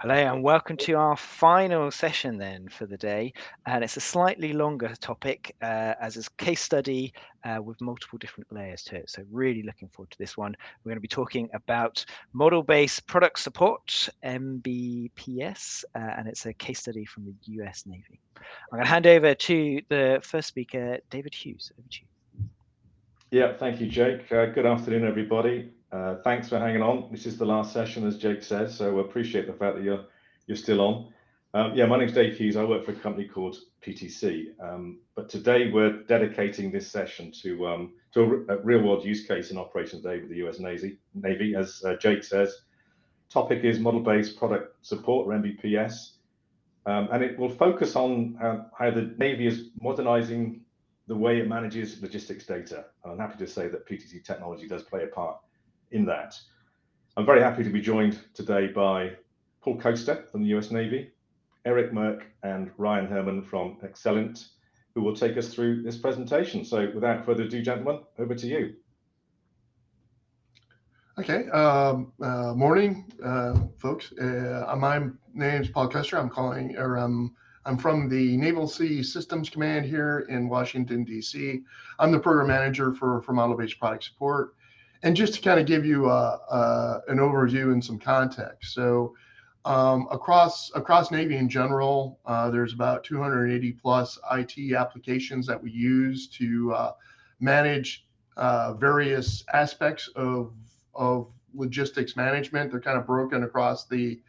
Hello and welcome to our final session then for the day, and it's a slightly longer topic as a case study with multiple different layers to it, so really looking forward to this one. We're going to be talking about model-based product support, MBPS, and it's a case study from the US Navy. I'm going to hand over to the first speaker, David Hughes. Over to you. Yeah, thank you, Jake. Good afternoon, everybody. Thanks for hanging on. This is the last session, as Jake says, so I appreciate the fact that you're still on. Yeah, my name's Dave Hughes. I work for a company called PTC, but today we're dedicating this session to a real-world use case in operations day with the US Navy. As Jake says, topic is model-based product support, or MBPS, and it will focus on how the Navy is modernizing the way it manages logistics data. I'm happy to say that PTC technology does play a part in that. I'm very happy to be joined today by Paul Koester from the US Navy, Erik, Merk, and Ryan Hermann from Accelint, who will take us through this presentation. So without further ado, gentlemen, over to you. Okay, morning, folks. My name's Paul Koester. I'm from the Naval Sea Systems Command here in Washington, D.C. I'm the program manager for model-based product support. And just to kind of give you an overview and some context. So across Navy in general, there's about 280 plus IT applications that we use to manage various aspects of logistics management. They're kind of broken across the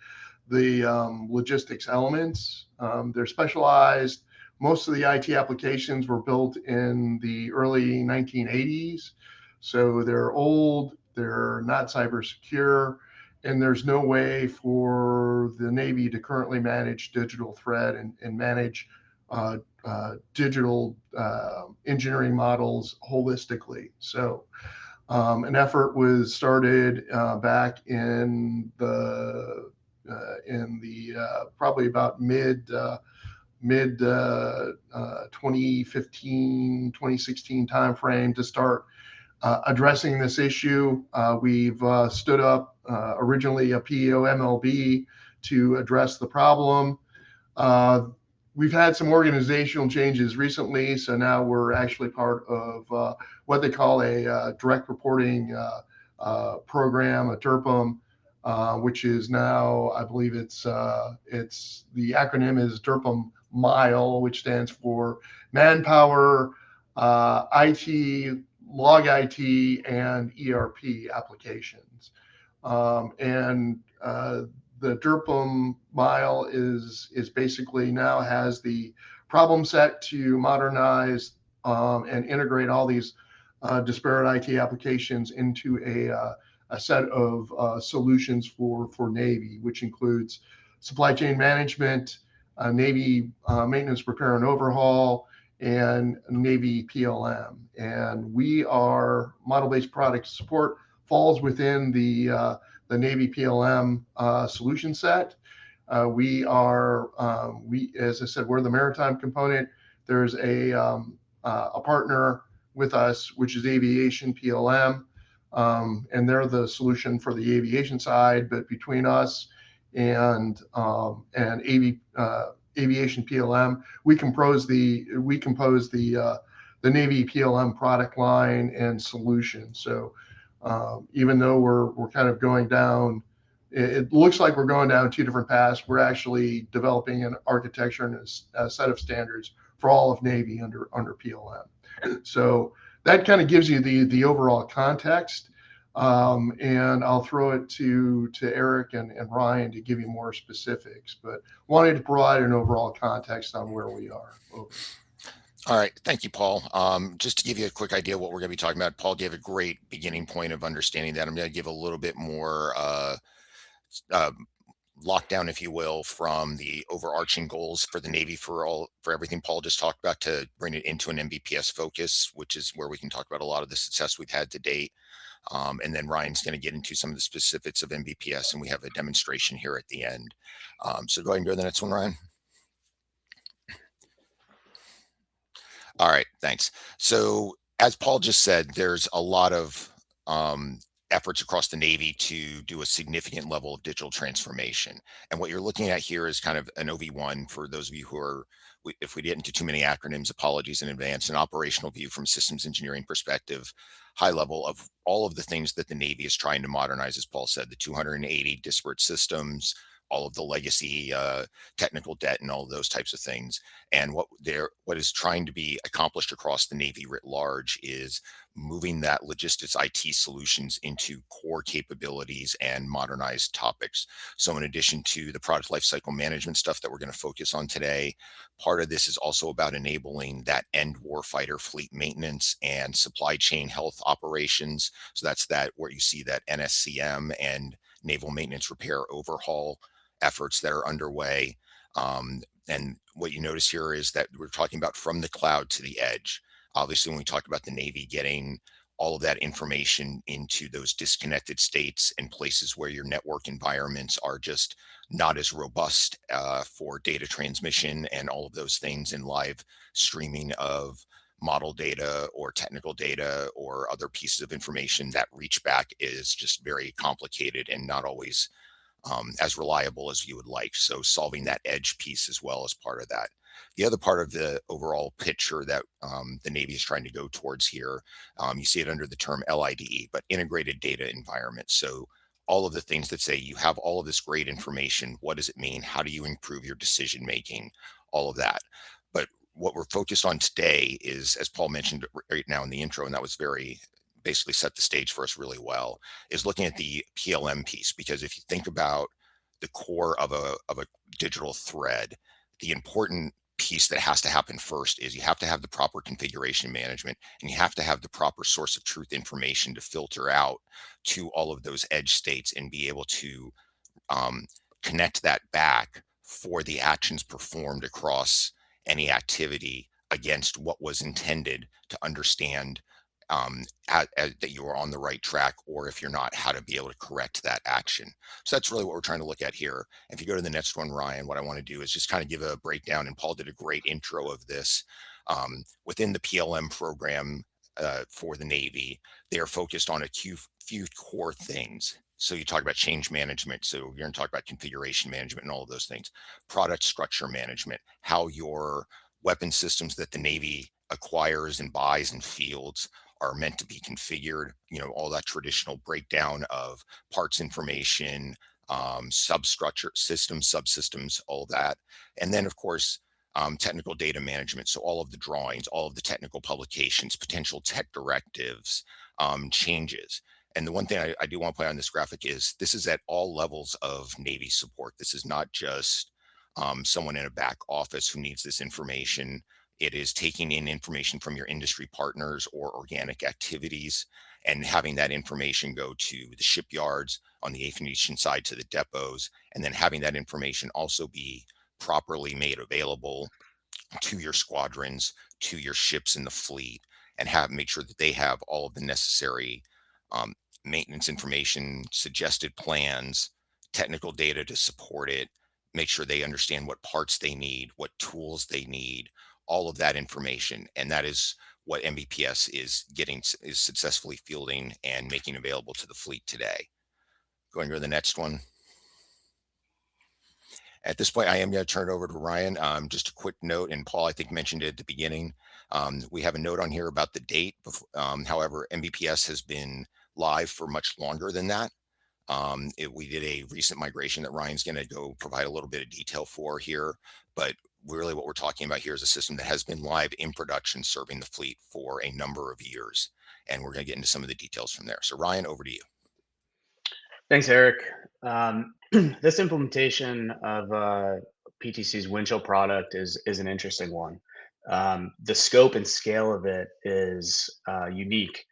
logistics elements. They're specialized. Most of the IT applications were built in the early 1980s. So they're old, they're not cyber secure, and there's no way for the Navy to currently manage digital threat and manage digital engineering models holistically. So an effort was started back in the probably about mid 2015, 2016 timeframe to start addressing this issue. We've stood up originally a PEO MLB to address the problem. We've had some organizational changes recently, so now we're actually part of what they call a direct reporting program, a DRPM, which is now, I believe it's the acronym is DRPM MILE, which stands for Manpower, IT, Log IT, and ERP applications. The DRPM MILE is basically now has the problem set to modernize and integrate all these disparate IT applications into a set of solutions for Navy, which includes supply chain management, Navy maintenance, repair, and overhaul, and Navy PLM. And we are model-based product support falls within the Navy PLM solution set. We, as I said, we're the maritime component. There's a partner with us, which is Aviation PLM, and they're the solution for the aviation side. But between us and Aviation PLM, we compose the Navy PLM product line and solution. So even though we're kind of going down, it looks like we're going down two different paths. We're actually developing an architecture and a set of standards for all of Navy under PLM. So that kind of gives you the overall context. And I'll throw it to Erik and Ryan to give you more specifics, but wanted to provide an overall context on where we are. Over. All right. Thank you, Paul. Just to give you a quick idea of what we're going to be talking about, Paul gave a great beginning point of understanding that. I'm going to give a little bit more lockdown, if you will, from the overarching goals for the Navy for everything Paul just talked about to bring it into an MBPS focus, which is where we can talk about a lot of the success we've had to date. And then Ryan's going to get into some of the specifics of MBPS, and we have a demonstration here at the end. So go ahead and go to the next one, Ryan. All right, thanks. So as Paul just said, there's a lot of efforts across the Navy to do a significant level of digital transformation. And what you're looking at here is kind of an OV1 for those of you who are, if we get into too many acronyms, apologies in advance, an operational view from systems engineering perspective, high level of all of the things that the Navy is trying to modernize, as Paul said, the 280 disparate systems, all of the legacy technical debt and all of those types of things. And what is trying to be accomplished across the Navy writ large is moving that logistics IT solutions into core capabilities and modernized topics. So in addition to the product lifecycle management stuff that we're going to focus on today, part of this is also about enabling that end warfighter fleet maintenance and supply chain health operations. So that's that where you see that NSCM and naval maintenance repair overhaul efforts that are underway. And what you notice here is that we're talking about from the cloud to the edge. Obviously, when we talk about the Navy getting all of that information into those disconnected states and places where your network environments are just not as robust for data transmission and all of those things in live streaming of model data or technical data or other pieces of information, that reach back is just very complicated and not always as reliable as you would like. So solving that edge piece as well as part of that. The other part of the overall picture that the Navy is trying to go towards here, you see it under the term LIDE, but integrated data environment. So all of the things that say you have all of this great information, what does it mean? How do you improve your decision making? All of that. But what we're focused on today is, as Paul mentioned right now in the intro, and that was very basically set the stage for us really well, is looking at the PLM piece. Because if you think about the core of a digital thread, the important piece that has to happen first is you have to have the proper configuration management, and you have to have the proper source of truth information to filter out to all of those edge states and be able to connect that back for the actions performed across any activity against what was intended to understand that you are on the right track, or if you're not, how to be able to correct that action. So that's really what we're trying to look at here. If you go to the next one, Ryan, what I want to do is just kind of give a breakdown, and Paul did a great intro of this. Within the PLM program for the Navy, they are focused on a few core things. So you talk about change management. So you're going to talk about configuration management and all of those things. Product structure management, how your weapon systems that the Navy acquires and buys and fields are meant to be configured, all that traditional breakdown of parts information, substructure, systems, subsystems, all that. And then, of course, technical data management. So all of the drawings, all of the technical publications, potential tech directives, changes. And the one thing I do want to point out on this graphic is this is at all levels of Navy support. This is not just someone in a back office who needs this information. It is taking in information from your industry partners or organic activities and having that information go to the shipyards, on the aviation side to the depots, and then having that information also be properly made available to your squadrons, to your ships in the fleet, and make sure that they have all of the necessary maintenance information, suggested plans, technical data to support it, make sure they understand what parts they need, what tools they need, all of that information. And that is what MBPS is successfully fielding and making available to the fleet today. Going to the next one. At this point, I am going to turn it over to Ryan. Just a quick note, and Paul, I think, mentioned it at the beginning. We have a note on here about the date. However, MBPS has been live for much longer than that. We did a recent migration that Ryan's going to go provide a little bit of detail for here, but really what we're talking about here is a system that has been live in production serving the fleet for a number of years, and we're going to get into some of the details from there. So Ryan, over to you. Thanks, Erik. This implementation of PTC's Windchill product is an interesting one. The scope and scale of it is unique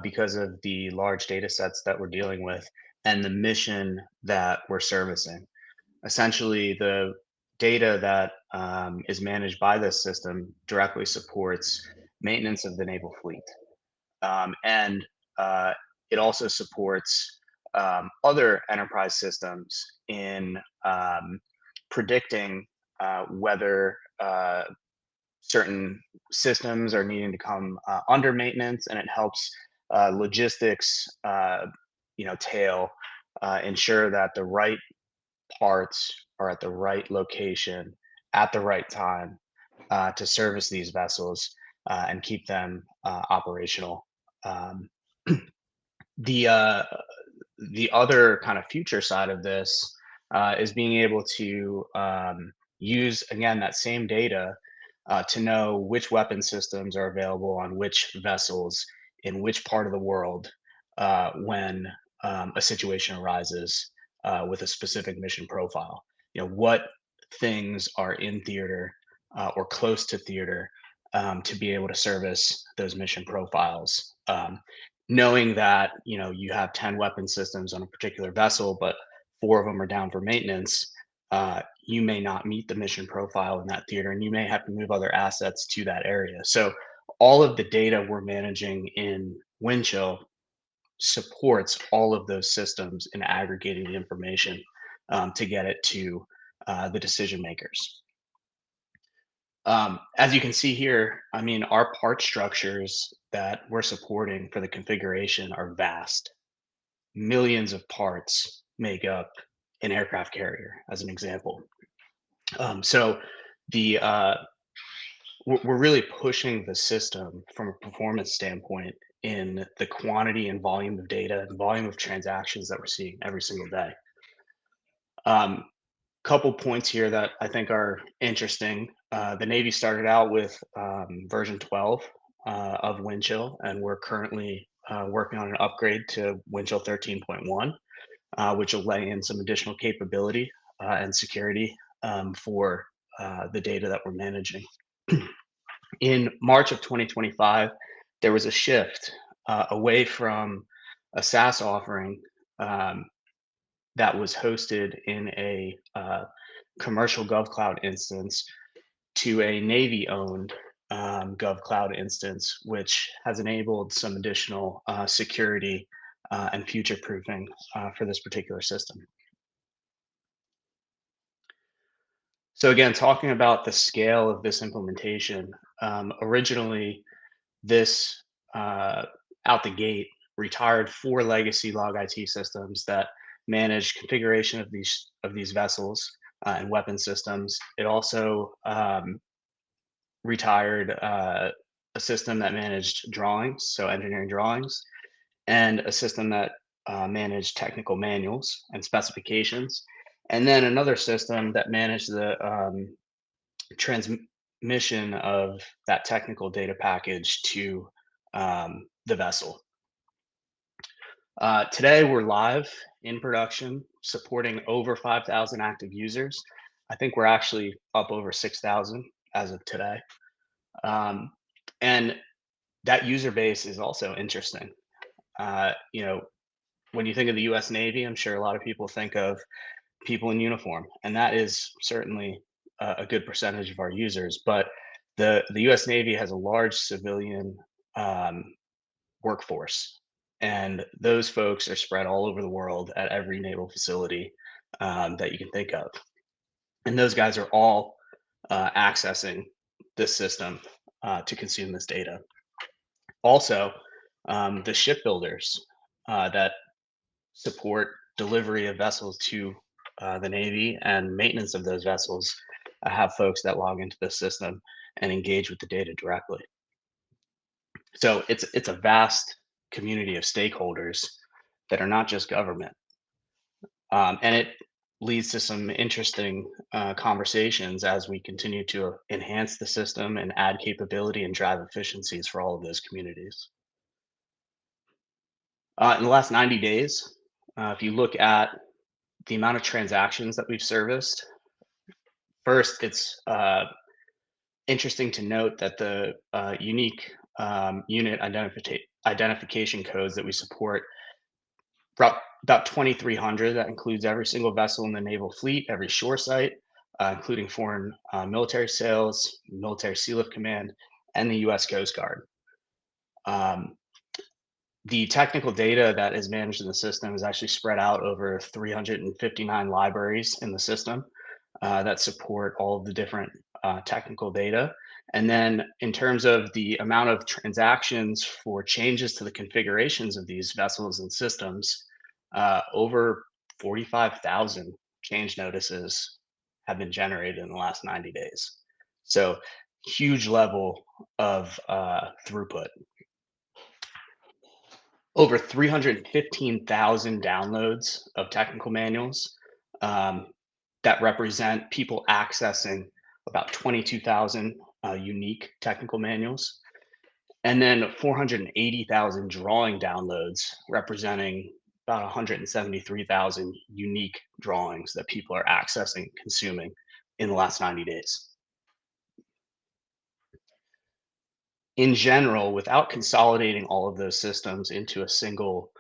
because of the large data sets that we're dealing with and the mission that we're servicing. Essentially, the data that is managed by this system directly supports maintenance of the naval fleet. And it also supports other enterprise systems in predicting whether certain systems are needing to come under maintenance, and it helps logistics tail, ensure that the right parts are at the right location at the right time to service these vessels and keep them operational. Um, the other kind of future side of this is being able to use, again, that same data to know which weapon systems are available on which vessels in which part of the world when a situation arises with a specific mission profile. What things are in theater or close to theater to be able to service those mission profiles. Knowing that you have 10 weapon systems on a particular vessel, but 4 of them are down for maintenance, you may not meet the mission profile in that theater, and you may have to move other assets to that area. So all of the data we're managing in Windchill supports all of those systems in aggregating the information to get it to the decision makers. As you can see here, I mean, our part structures that we're supporting for the configuration are vast. Millions of parts make up an aircraft carrier, as an example. So the we're really pushing the system from a performance standpoint in the quantity and volume of data and volume of transactions that we're seeing every single day. Couple points here that I think are interesting. The Navy started out with version 12 of Windchill, and we're currently working on an upgrade to Windchill 13.1, which will lay in some additional capability and security for the data that we're managing. In March of 2025, there was a shift away from a SaaS offering that was hosted in a commercial GovCloud instance to a Navy-owned GovCloud instance, which has enabled some additional security and future-proofing for this particular system. So again, talking about the scale of this implementation, originally this out the gate retired 4 legacy log IT systems that manage configuration of these vessels and weapon systems. It also retired a system that managed drawings, so engineering drawings, and a system that managed technical manuals and specifications, and then another system that managed the transmission of that technical data package to the vessel. Today, we're live in production, supporting over 5,000 active users. I think we're actually up over 6,000 as of today. And that user base is also interesting. When you think of the US Navy, I'm sure a lot of people think of people in uniform, and that is certainly a good percentage of our users. But the US Navy has a large civilian workforce, and those folks are spread all over the world at every naval facility that you can think of. And those guys are all accessing this system to consume this data. Also, the shipbuilders that support delivery of vessels to the Navy and maintenance of those vessels have folks that log into the system and engage with the data directly. So it's a vast community of stakeholders that are not just government. And it leads to some interesting conversations as we continue to enhance the system and add capability and drive efficiencies for all of those communities. In the last 90 days, if you look at the amount of transactions that we've serviced, first, it's interesting to note that the unique unit identification codes that we support, about 2,300. That includes every single vessel in the naval fleet, every shore site, including foreign military sales, military sea lift command, and the U.S. Coast Guard. The technical data that is managed in the system is actually spread out over 359 libraries in the system that support all of the different technical data. And then in terms of the amount of transactions for changes to the configurations of these vessels and systems, over 45,000 change notices have been generated in the last 90 days. So huge level of throughput. Over 315,000 downloads of technical manuals that represent people accessing about 22,000 unique technical manuals. And then 480,000 drawing downloads representing about 173,000 unique drawings that people are accessing, consuming in the last 90 days. In general, without consolidating all of those systems into a single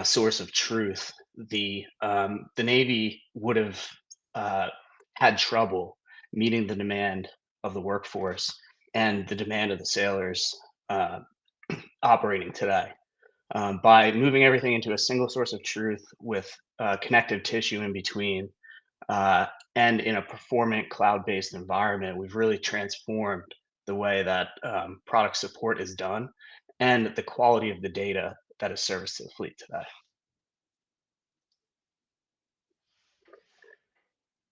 source of truth, the Navy would have had trouble meeting the demand of the workforce and the demand of the sailors operating today. By moving everything into a single source of truth with connective tissue in between, and in a performant cloud-based environment, we've really transformed the way that product support is done and the quality of the data that is serviced to the fleet today.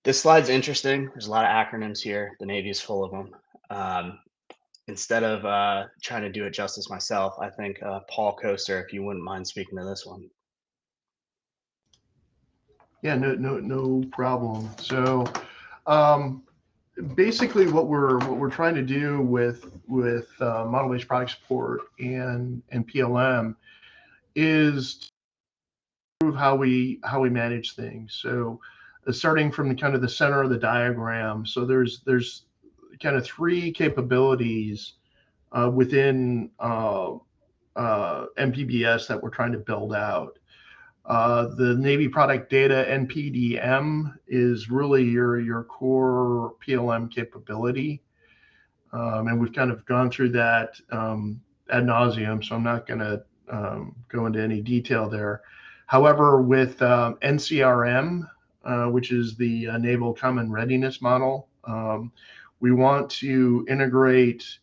This slide's interesting. There's a lot of acronyms here. The Navy is full of them. Instead of trying to do it justice myself, I think Paul Koester, if you wouldn't mind speaking to this one. Yeah, no problem. So basically what we're trying to do with model-based product support and PLM is to improve how we manage things. So starting from the kind of the center of the diagram. So there's kind of three capabilities within MBPS that we're trying to build out. The Navy Product Data NPDM is really your core PLM capability. And we've kind of gone through that ad nauseum, so I'm not going to go into any detail there. However, with NCRM, which is the Naval Common Readiness Model, we want to integrate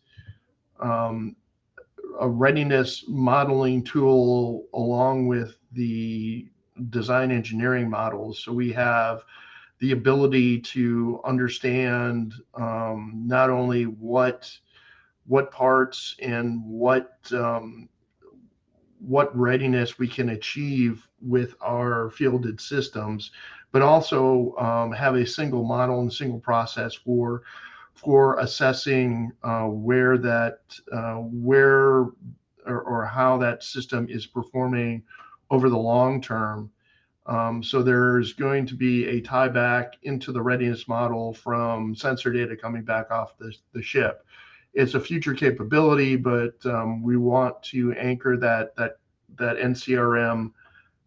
a readiness modeling tool along with the design engineering models. So we have the ability to understand not only what parts and what readiness we can achieve with our fielded systems, but also have a single model and single process for assessing where or how that system is performing over the long term. So there's going to be a tie back into the readiness model from sensor data coming back off the ship. It's a future capability, but we want to anchor that NCRM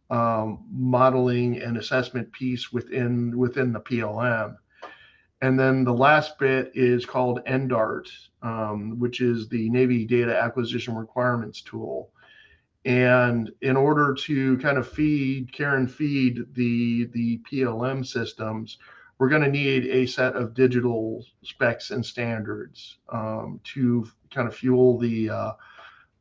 modeling and assessment piece within the PLM. And then the last bit is called NDART, which is the Navy Data Acquisition Requirements Tool. And in order to kind of care and feed the PLM systems, we're going to need a set of digital specs and standards to kind of fuel the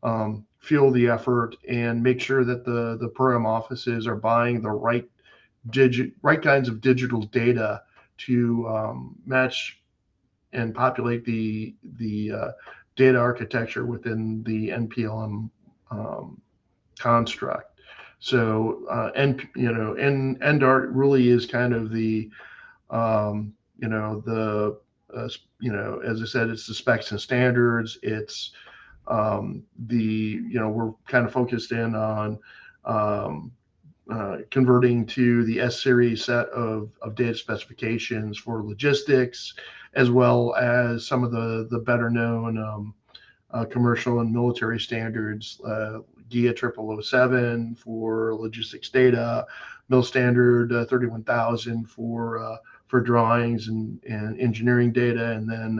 effort and make sure that the program offices are buying the right kinds of digital data to match and populate the data architecture within the NPLM construct. So NDART really is kind of the as I said, it's the specs and standards. It's we're kind of focused in on converting to the S-series set of data specifications for logistics, as well as some of the better known commercial and military standards, GIA 0007 for logistics data, MIL standard 31000 for drawings and engineering data, and then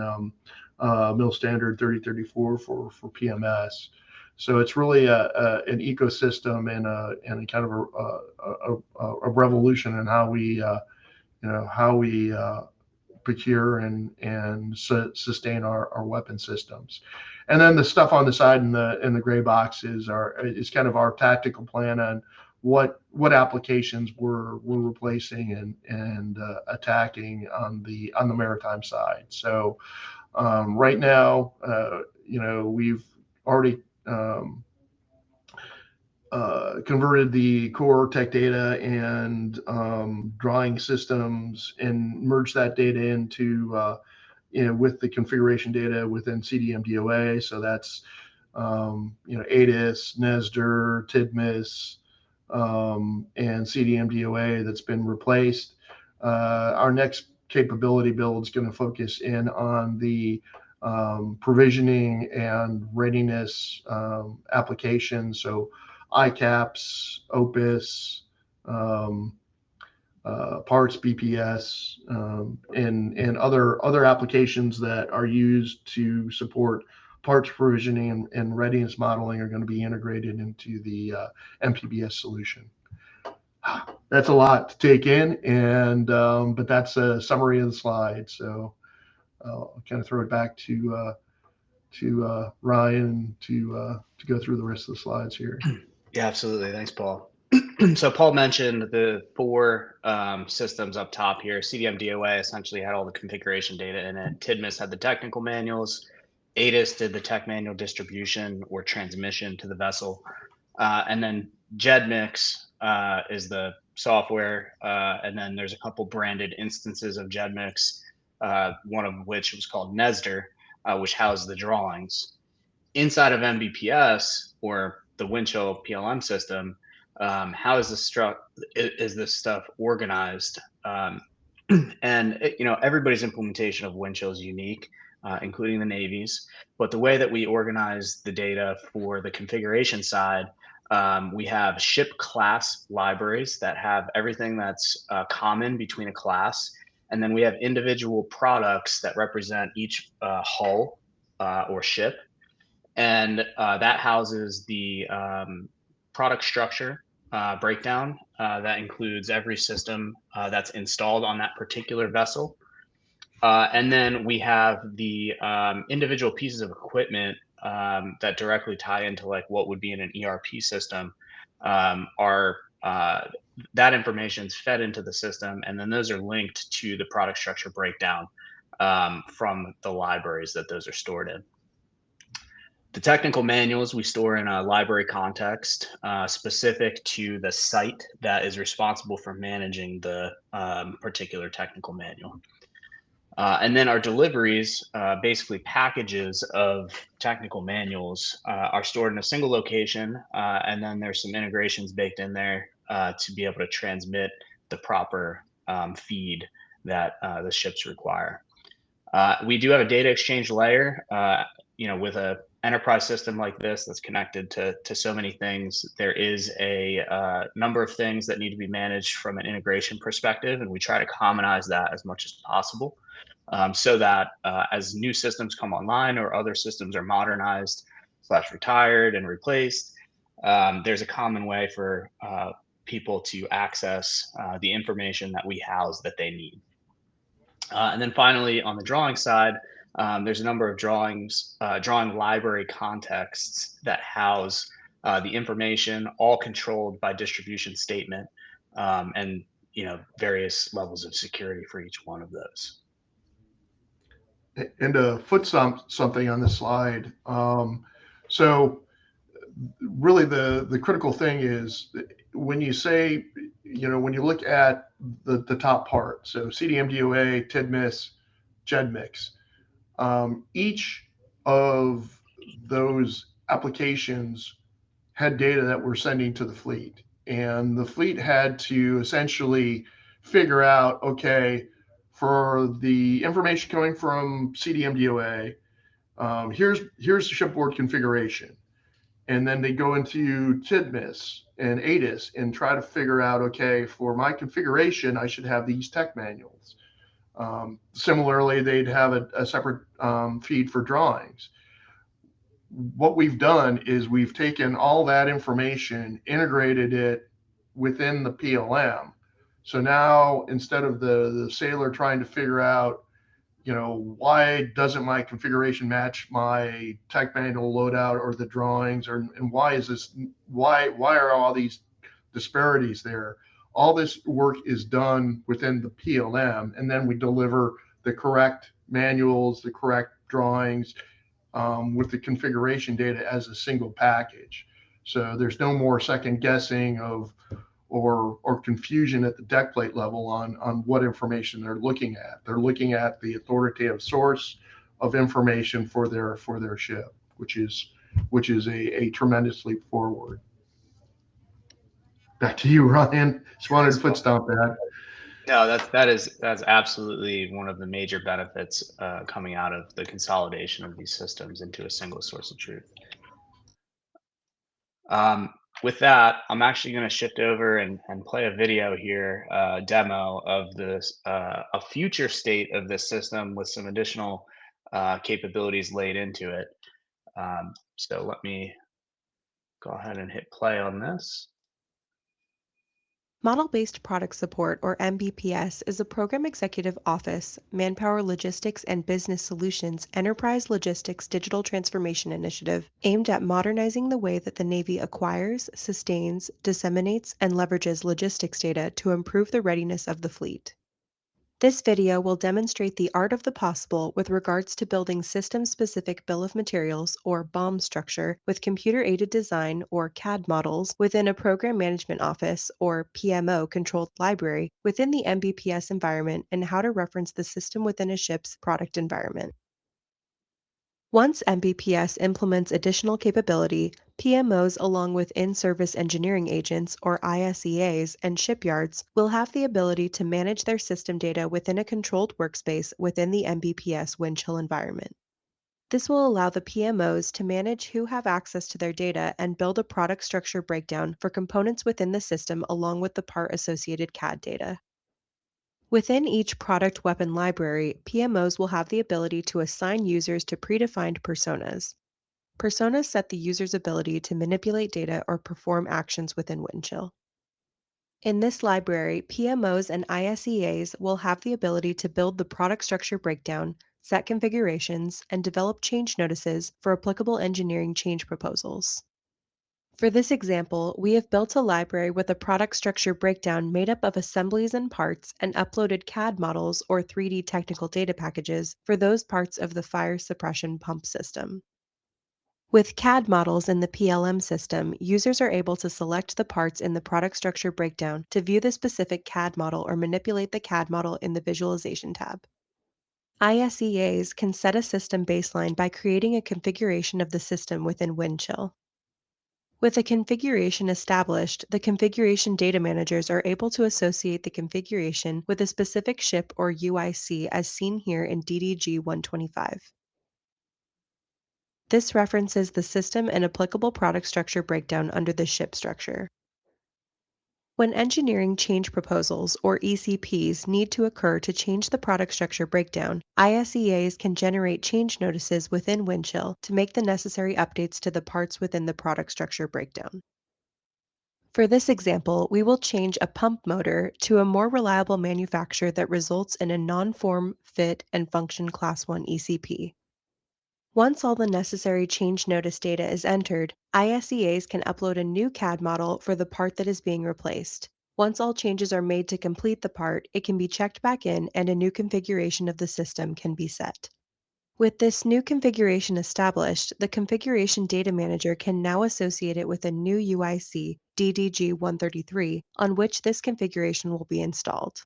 MIL standard 3034 for PMS. So it's really an ecosystem and a kind of a revolution in how we procure and sustain our weapon systems. And then the stuff on the side in the gray box is kind of our tactical plan on what applications we're replacing and attacking on the maritime side. So right now, we've already converted the core tech data and drawing systems and merged that data into with the configuration data within CDM DOA. So that's ADIS, NESDR, TIDMIS, and CDM DOA that's been replaced. Our next capability build is going to focus in on the provisioning and readiness applications. So ICAPS, OPIS, parts BPS, and other applications that are used to support parts provisioning and readiness modeling are going to be integrated into the MPBS solution. That's a lot to take in, and but that's a summary of the slide. So I'll kind of throw it back to Ryan to go through the rest of the slides here. Yeah, absolutely. Thanks, Paul. So Paul mentioned the 4 systems up top here. CDM DOA essentially had all the configuration data in it. TIDMIS had the technical manuals. ADIS did the tech manual distribution or transmission to the vessel. And then JEDMIX is the software. And then there's a couple branded instances of JEDMIX, one of which was called NESDR, which housed the drawings. Inside of MBPS, or the Windchill PLM system, how is this stuff organized? And everybody's implementation of Windchill is unique, including the Navy's. But the way that we organize the data for the configuration side, we have ship class libraries that have everything that's common between a class, and then we have individual products that represent each hull or ship. And that houses the product structure breakdown that includes every system that's installed on that particular vessel. And then we have the individual pieces of equipment that directly tie into like what would be in an ERP system. That information is fed into the system, and then those are linked to the product structure breakdown from the libraries that those are stored in. The technical manuals we store in a library context specific to the site that is responsible for managing the particular technical manual. And then our deliveries, basically packages of technical manuals, are stored in a single location, and then there's some integrations baked in there to be able to transmit the proper feed that the ships require. We do have a data exchange layer, with a enterprise system like this that's connected to so many things. There is a number of things that need to be managed from an integration perspective, and we try to commonize that as much as possible, so that as new systems come online or other systems are modernized / retired and replaced, there's a common way for people to access the information that we house that they need. And then finally, on the drawing side, there's a number of drawing library contexts that house the information, all controlled by distribution statement, and various levels of security for each one of those. And to foot something on this slide, so really the critical thing is when you say, when you look at the top part, so CDM DOA, TIDMIS, JEDMIX, each of those applications had data that we're sending to the fleet, and the fleet had to essentially figure out, okay, for the information coming from CDM DOA, here's the shipboard configuration. And then they go into TIDMIS and ADIS and try to figure out, okay, for my configuration, I should have these tech manuals. Similarly, they'd have a separate feed for drawings. What we've done is we've taken all that information, integrated it within the PLM. So now, instead of the sailor trying to figure out, why doesn't my configuration match my tech manual loadout or the drawings, and why are all these disparities there. All this work is done within the PLM, and then we deliver the correct manuals, the correct drawings, with the configuration data as a single package. So there's no more second guessing of or confusion at the deck plate level on what information they're looking at. They're looking at the authoritative source of information for their ship, which is a tremendous leap forward. Back to you, Ryan. Just wanted to foot stomp that. No, that's absolutely one of the major benefits coming out of the consolidation of these systems into a single source of truth. With that, I'm actually going to shift over and play a video here, demo of this, a future state of this system with some additional capabilities laid into it. So let me go ahead and hit play on this. Model-Based Product Support, or MBPS, is a Program Executive Office, Manpower Logistics and Business Solutions Enterprise Logistics Digital Transformation Initiative aimed at modernizing the way that the Navy acquires, sustains, disseminates, and leverages logistics data to improve the readiness of the fleet. This video will demonstrate the art of the possible with regards to building system-specific bill of materials, or BOM structure, with computer-aided design, or CAD models, within a Program Management Office, or PMO, controlled library within the MBPS environment, and how to reference the system within a ship's product environment. Once MBPS implements additional capability, PMOs along with in-service engineering agents, or ISEAs, and shipyards will have the ability to manage their system data within a controlled workspace within the MBPS Windchill environment. This will allow the PMOs to manage who have access to their data and build a product structure breakdown for components within the system along with the part-associated CAD data. Within each product weapon library, PMOs will have the ability to assign users to predefined personas. Personas set the user's ability to manipulate data or perform actions within Windchill. In this library, PMOs and ISEAs will have the ability to build the product structure breakdown, set configurations, and develop change notices for applicable engineering change proposals. For this example, we have built a library with a product structure breakdown made up of assemblies and parts and uploaded CAD models or 3D technical data packages for those parts of the fire suppression pump system. With CAD models in the PLM system, users are able to select the parts in the product structure breakdown to view the specific CAD model or manipulate the CAD model in the Visualization tab. ISEAs can set a system baseline by creating a configuration of the system within Windchill. With a configuration established, the configuration data managers are able to associate the configuration with a specific ship or UIC as seen here in DDG 125. This references the system and applicable product structure breakdown under the ship structure. When engineering change proposals, or ECPs, need to occur to change the product structure breakdown, ISEAs can generate change notices within Windchill to make the necessary updates to the parts within the product structure breakdown. For this example, we will change a pump motor to a more reliable manufacturer that results in a non-form, fit, and function Class 1 ECP. Once all the necessary change notice data is entered, ISEAs can upload a new CAD model for the part that is being replaced. Once all changes are made to complete the part, it can be checked back in and a new configuration of the system can be set. With this new configuration established, the Configuration Data Manager can now associate it with a new UIC, DDG 133, on which this configuration will be installed.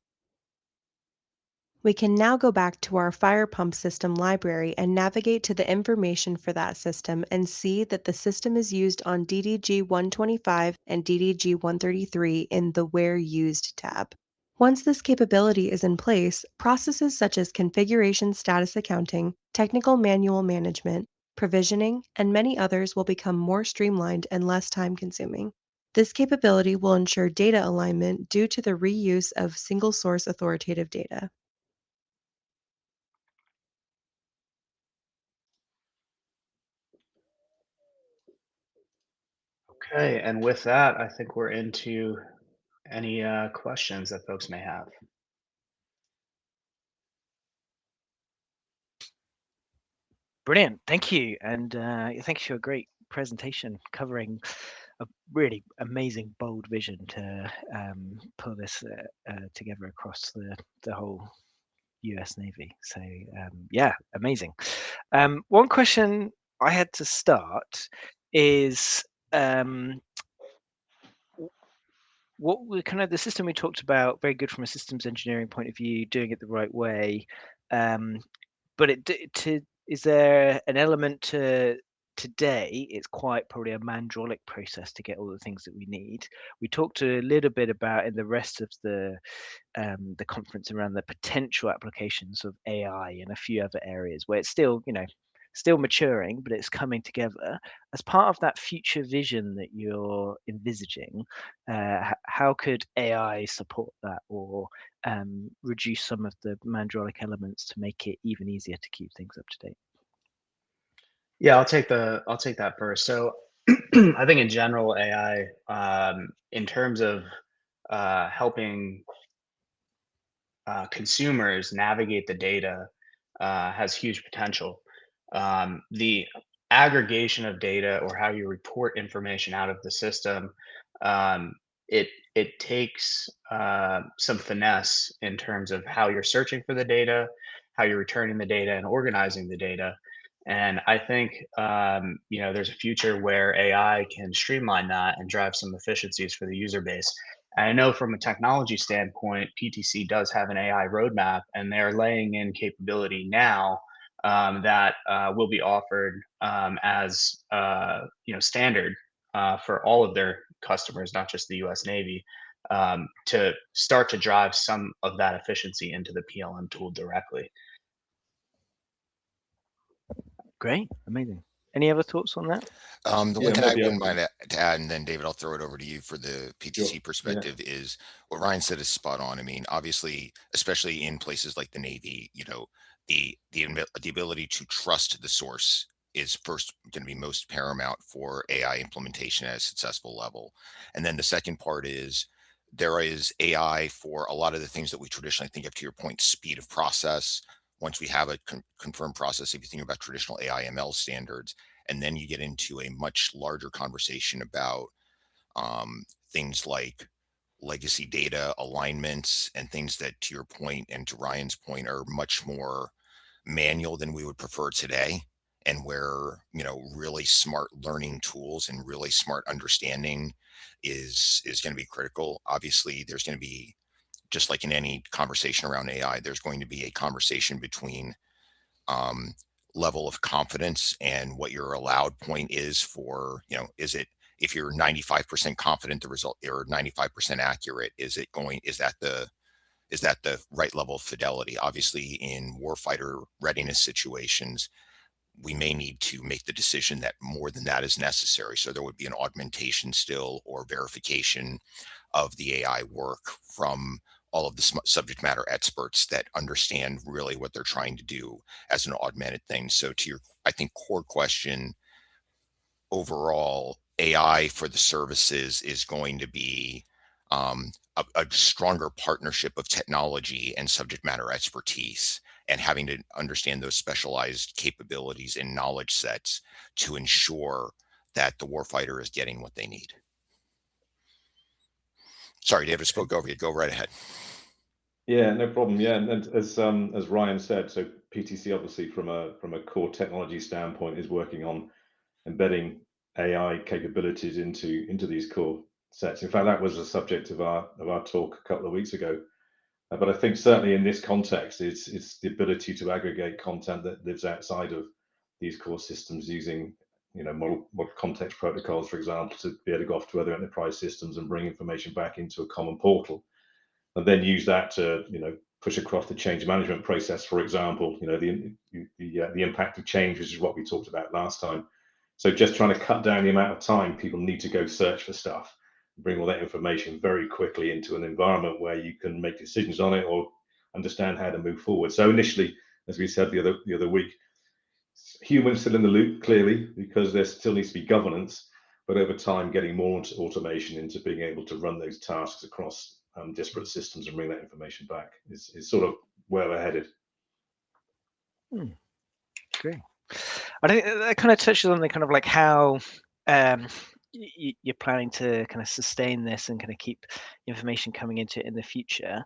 We can now go back to our fire pump system library and navigate to the information for that system and see that the system is used on DDG 125 and DDG 133 in the Where Used tab. Once this capability is in place, processes such as configuration status accounting, technical manual management, provisioning, and many others will become more streamlined and less time-consuming. This capability will ensure data alignment due to the reuse of single-source authoritative data. Okay, and with that, I think we're into any questions that folks may have. Brilliant, thank you, and thank you for a great presentation covering a really amazing, bold vision to pull this together across the whole US Navy. So yeah, amazing. One question I had to start is what we kind of the system we talked about, very good from a systems engineering point of view, doing it the right way. But is there an element to today? It's quite probably a mandralic process to get all the things that we need. We talked a little bit about in the rest of the conference around the potential applications of AI in a few other areas where it's still, still maturing, but it's coming together. As part of that future vision that you're envisaging, how could AI support that or reduce some of the mandralic elements to make it even easier to keep things up to date? Yeah, I'll take that first. So I think in general, AI, in terms of helping consumers navigate the data, has huge potential. The aggregation of data or how you report information out of the system, um, it takes some finesse in terms of how you're searching for the data, how you're returning the data, and organizing the data. And I think there's a future where AI can streamline that and drive some efficiencies for the user base. And I know from a technology standpoint, PTC does have an AI roadmap, and they're laying in capability now that will be offered as standard for all of their customers, not just the U.S. Navy, to start to drive some of that efficiency into the PLM tool directly. Great, amazing. Any other thoughts on that? The one thing I wouldn't mind to add, and then David, I'll throw it over to you for the PTC perspective, is what Ryan said is spot on. I mean, obviously, especially in places like the Navy, the ability to trust the source is first going to be most paramount for AI implementation at a successful level. And then the second part is there is AI for a lot of the things that we traditionally think of, to your point, speed of process. Once we have a confirmed process, if you think about traditional AI ML standards, and then you get into a much larger conversation about things like legacy data alignments and things that, to your point and to Ryan's point, are much more manual than we would prefer today, and where really smart learning tools and really smart understanding is going to be critical. Obviously, there's going to be, just like in any conversation around AI, there's going to be a conversation between level of confidence and what your allowed point is for, is it, if you're 95% confident the result or 95% accurate, is that the right level of fidelity? Obviously, in warfighter readiness situations, we may need to make the decision that more than that is necessary. So there would be an augmentation still or verification of the AI work from all of the subject matter experts that understand really what they're trying to do as an augmented thing. So to your, I think, core question, overall, AI for the services is going to be a stronger partnership of technology and subject matter expertise, and having to understand those specialized capabilities and knowledge sets to ensure that the warfighter is getting what they need. Sorry, David, spoke over you. Go right ahead. Yeah, no problem. Yeah, and as Ryan said, so PTC obviously from a core technology standpoint is working on embedding AI capabilities into these core sets. In fact, that was the subject of our talk a couple of weeks ago. But I think certainly in this context, it's the ability to aggregate content that lives outside of these core systems using model context protocols, for example, to be able to go off to other enterprise systems and bring information back into a common portal, and then use that to push across the change management process, for example. The impact of change, which is what we talked about last time. So just trying to cut down the amount of time people need to go search for stuff, bring all that information very quickly into an environment where you can make decisions on it or understand how to move forward. So initially, as we said the other week, humans still in the loop, clearly, because there still needs to be governance, but over time getting more automation into being able to run those tasks across disparate systems and bring that information back is sort of where we're headed. Great. I think that kind of touches on the kind of like how you're planning to kind of sustain this and kind of keep information coming into it in the future.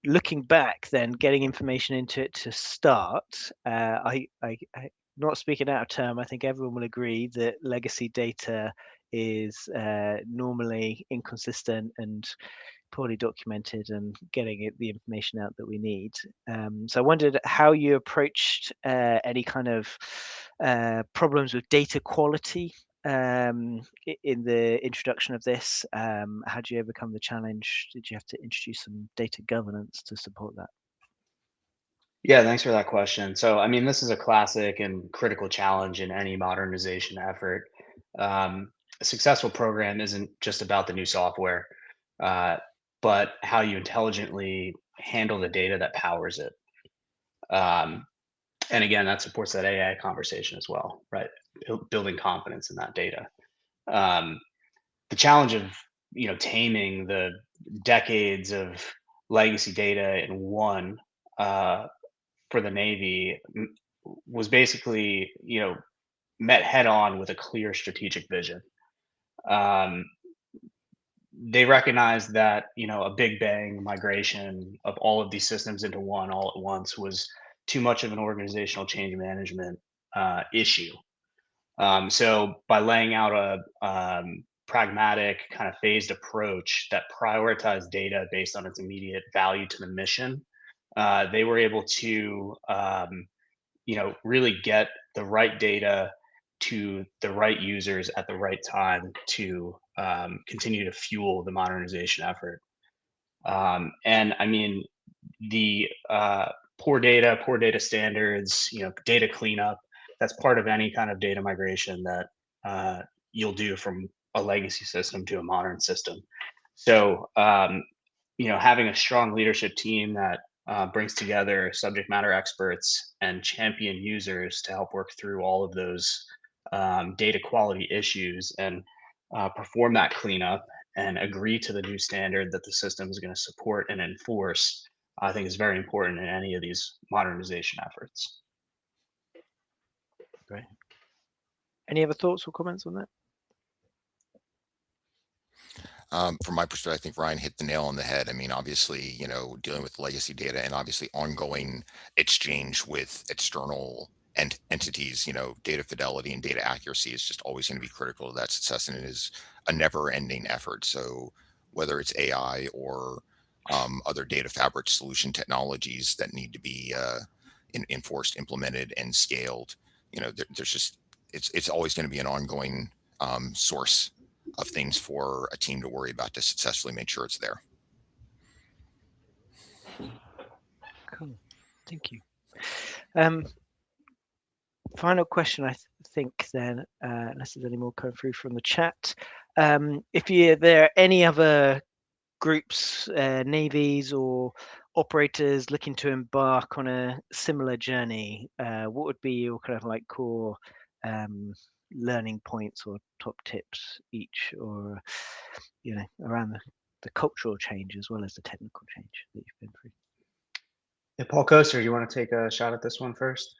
Looking back, then getting information into it to start, I not speaking out of term, I think everyone will agree that legacy data is normally inconsistent and poorly documented, and getting the information out that we need. So I wondered how you approached any kind of problems with data quality in the introduction of this. How do you overcome the challenge? Did you have to introduce some data governance to support that? Yeah, thanks for that question. So, I mean, this is a classic and critical challenge in any modernization effort. A successful program isn't just about the new software, uh, but how you intelligently handle the data that powers it. Um, and again, that supports that AI conversation as well, right? Building confidence in that data. Um, the challenge of taming the decades of legacy data in one for the Navy was basically met head on with a clear strategic vision. Um, they recognized that a big bang migration of all of these systems into one all at once was too much of an organizational change management issue. So by laying out a pragmatic kind of phased approach that prioritized data based on its immediate value to the mission, they were able to really get the right data to the right users at the right time to continue to fuel the modernization effort. And I mean, the poor data standards, data cleanup, that's part of any kind of data migration that you'll do from a legacy system to a modern system. So, having a strong leadership team that brings together subject matter experts and champion users to help work through all of those data quality issues and perform that cleanup and agree to the new standard that the system is going to support and enforce, I think is very important in any of these modernization efforts. Great. Any other thoughts or comments on that? From my perspective, I think Ryan hit the nail on the head. I mean, obviously, dealing with legacy data and obviously ongoing exchange with external entities, data fidelity and data accuracy is just always going to be critical to that success, and it is a never-ending effort. So whether it's AI or other data fabric solution technologies that need to be enforced, implemented, and scaled, there's just it's always going to be an ongoing source of things for a team to worry about to successfully make sure it's there. Cool, thank you. Final question, I think then, unless there's any more coming through from the chat. If there are any other groups, navies or operators looking to embark on a similar journey, what would be your kind of like core learning points or top tips each, or around the cultural change as well as the technical change that you've been through? Yeah, Paul Koester, you want to take a shot at this one first?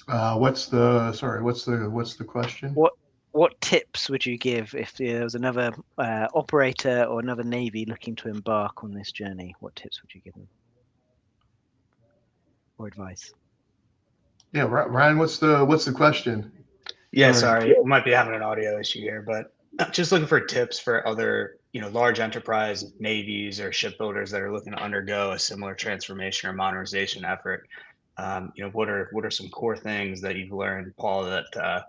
What's the question? What tips would you give if there was another operator or another navy looking to embark on this journey? What tips would you give them, or advice? Yeah, Ryan, what's the question? Yeah, sorry, we might be having an audio issue here, but just looking for tips for other, large enterprise navies or shipbuilders that are looking to undergo a similar transformation or modernization effort. What are some core things that you've learned, Paul, that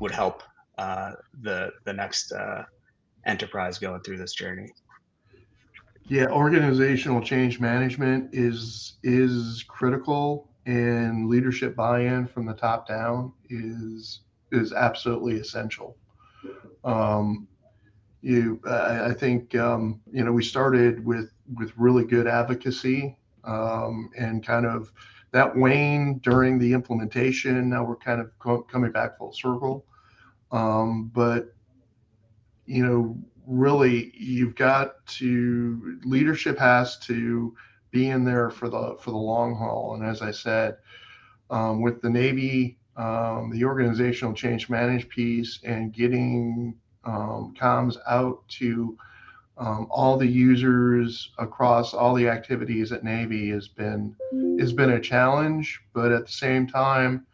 would help the next enterprise going through this journey? Yeah, organizational change management is critical, and leadership buy-in from the top down is absolutely essential. I think we started with really good advocacy, and kind of that waned during the implementation. Now we're kind of coming back full circle, but really leadership has to be in there for the long haul. And as I said, with the Navy the organizational change management piece and getting comms out to all the users across all the activities at Navy has been a challenge, but at the same time,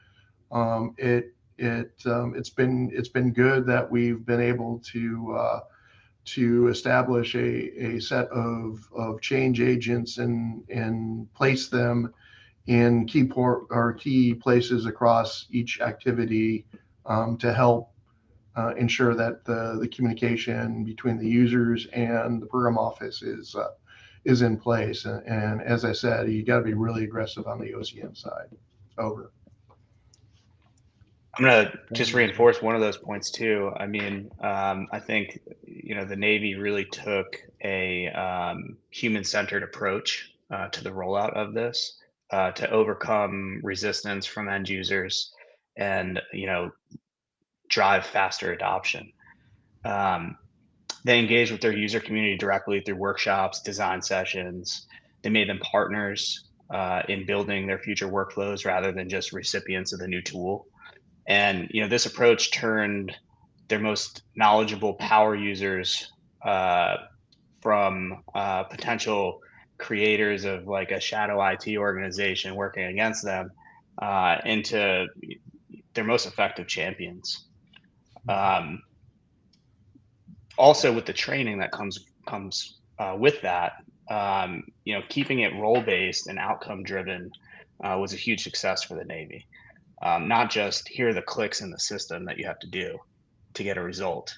it's been good that we've been able to establish a set of change agents and place them in key places across each activity to help ensure that the communication between the users and the program office is in place. And as I said, you got to be really aggressive on the OCM side. Over. I'm going to just reinforce one of those points too. I mean, I think, the Navy really took a human-centered approach to the rollout of this to overcome resistance from end users and, drive faster adoption. They engaged with their user community directly through workshops, design sessions. They made them partners in building their future workflows rather than just recipients of the new tool. And this approach turned their most knowledgeable power users from potential creators of like a shadow IT organization working against them into their most effective champions. Also, with the training that comes with that, keeping it role based and outcome driven was a huge success for the Navy. Not just here are the clicks in the system that you have to do to get a result,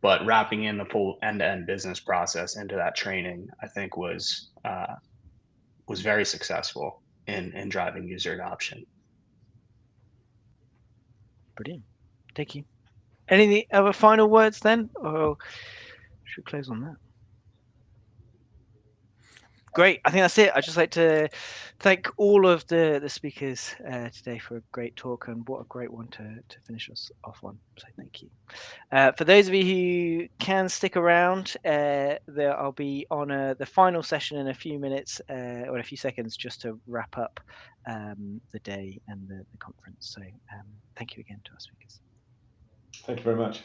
but wrapping in the full end-to-end business process into that training, I think was very successful in driving user adoption. Brilliant. Thank you. Any other final words then, or should we close on that? Great. I think that's it. I'd just like to thank all of the speakers today for a great talk, and what a great one to finish us off on. So thank you. For those of you who can stick around, I'll be on the final session in a few minutes or a few seconds, just to wrap up the day and the conference. So thank you again to our speakers. Thank you very much.